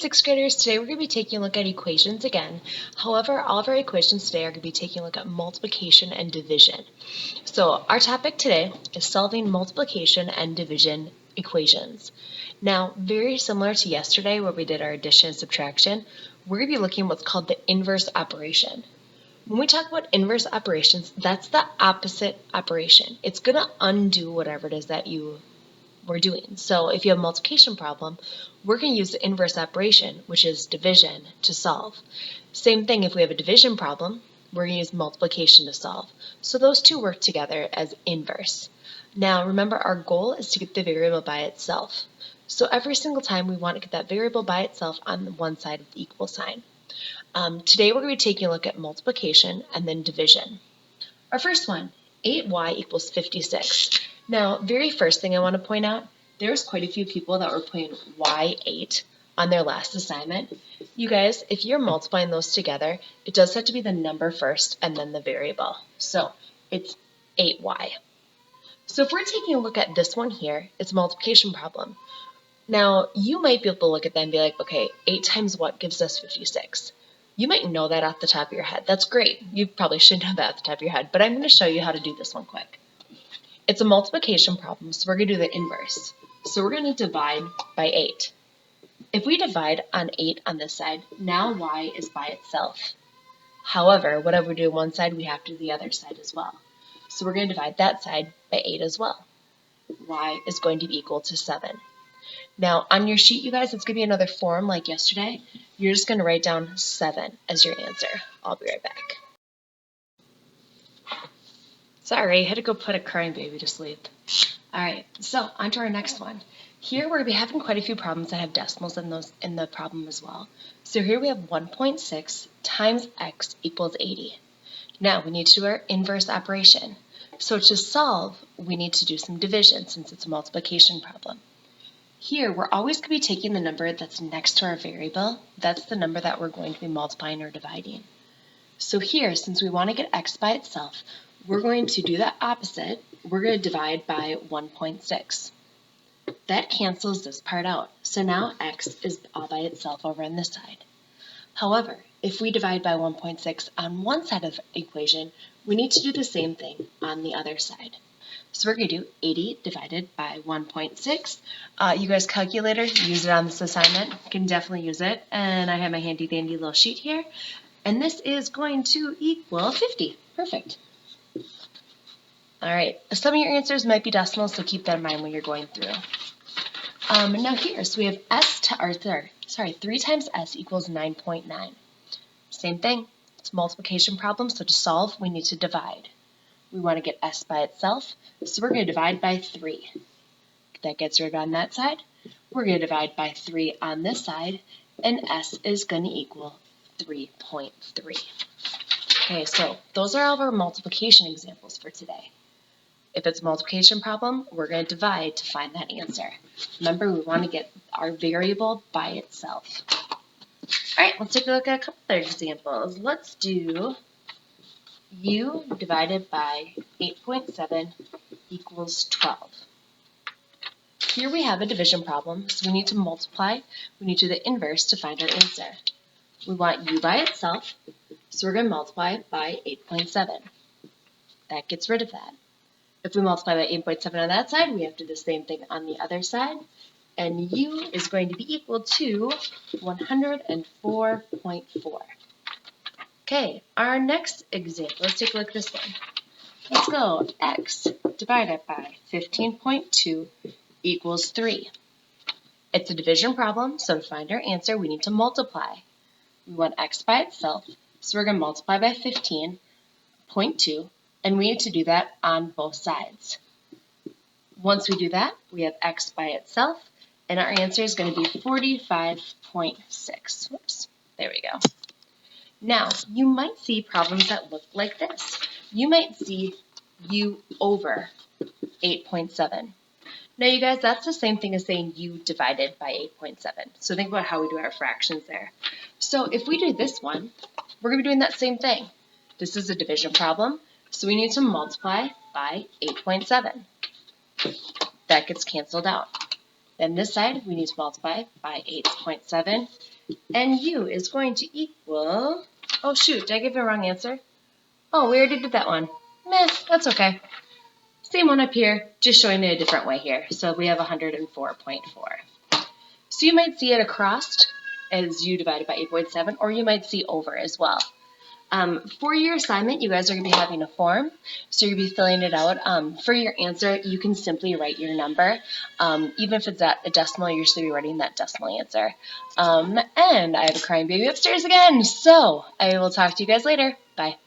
sixth graders, today we're going to be taking a look at equations again. However, all of our equations today are going to be taking a look at multiplication and division. So our topic today is solving multiplication and division equations. Now, very similar to yesterday where we did our addition and subtraction, we're going to be looking at what's called the inverse operation. When we talk about inverse operations, that's the opposite operation. It's going to undo whatever it is that we're doing. So if you have a multiplication problem, we're going to use the inverse operation, which is division, to solve. Same thing if we have a division problem, we're going to use multiplication to solve. So those two work together as inverse. Now remember, our goal is to get the variable by itself. So every single time we want to get that variable by itself on the one side of the equal sign. Today we're going to be taking a look at multiplication and then division. Our first one, 8y equals 56. Now, very first thing I want to point out, there's quite a few people that were putting y8 on their last assignment. You guys, if you're multiplying those together, it does have to be the number first and then the variable. So it's 8y. So if we're taking a look at this one here, it's a multiplication problem. Now, you might be able to look at that and be like, okay, 8 times what gives us 56? You might know that off the top of your head. That's great. You probably should know that off the top of your head, but I'm going to show you how to do this one quick. It's a multiplication problem, so we're going to do the inverse. So we're going to divide by 8. If we divide on 8 on this side, now y is by itself. However, whatever we do on one side, we have to do the other side as well. So we're going to divide that side by 8 as well. Y is going to be equal to 7. Now, on your sheet, you guys, it's going to be another form like yesterday. You're just going to write down 7 as your answer. I'll be right back. Sorry, I had to go put a crying baby to sleep. All right, so on to our next one. Here we're going to be having quite a few problems that have decimals in the problem as well. So here we have 1.6 times x equals 80. Now we need to do our inverse operation. So to solve, we need to do some division since it's a multiplication problem. Here, we're always going to be taking the number that's next to our variable. That's the number that we're going to be multiplying or dividing. So here, since we want to get x by itself, we're going to do the opposite. We're going to divide by 1.6. That cancels this part out. So now x is all by itself over on this side. However, if we divide by 1.6 on one side of the equation, we need to do the same thing on the other side. So we're going to do 80 divided by 1.6. You guys, calculator, use it on this assignment. You can definitely use it. And I have my handy dandy little sheet here. And this is going to equal 50. Perfect. All right. Some of your answers might be decimals, so keep that in mind when you're going through. Now here, so we have 3 times s equals 9.9. Same thing. It's a multiplication problem, so to solve, we need to divide. We want to get s by itself, so we're going to divide by 3. That gets rid on that side. We're going to divide by 3 on this side, and s is going to equal 3.3. Okay, so those are all of our multiplication examples for today. If it's a multiplication problem, we're going to divide to find that answer. Remember, we want to get our variable by itself. All right, let's take a look at a couple other examples. Let's do u divided by 8.7 equals 12. Here we have a division problem, so we need to multiply. We need to do the inverse to find our answer. We want u by itself, so we're going to multiply by 8.7. That gets rid of that. If we multiply by 8.7 on that side, we have to do the same thing on the other side. And u is going to be equal to 104.4. Okay, our next example, let's take a look at this one. Let's go, x divided by 15.2 equals 3. It's a division problem, so to find our answer, we need to multiply. We want x by itself, so we're going to multiply by 15.2, and we need to do that on both sides. Once we do that, we have x by itself, and our answer is going to be 45.6. Whoops, there we go. Now, you might see problems that look like this. You might see u over 8.7. Now, you guys, that's the same thing as saying u divided by 8.7. So think about how we do our fractions there. So if we do this one, we're going to be doing that same thing. This is a division problem, so we need to multiply by 8.7. That gets canceled out. Then this side, we need to multiply by 8.7. And u is going to equal, oh shoot, did I give the wrong answer? Oh, we already did that one. Meh, that's okay. Same one up here, just showing it a different way here. So we have 104.4. So you might see it across as u divided by 8.7, or you might see over as well. For your assignment, you guys are going to be having a form, so you're going to be filling it out. For your answer, you can simply write your number. Even if it's at a decimal, you should be writing that decimal answer. And I have a crying baby upstairs again, so I will talk to you guys later. Bye.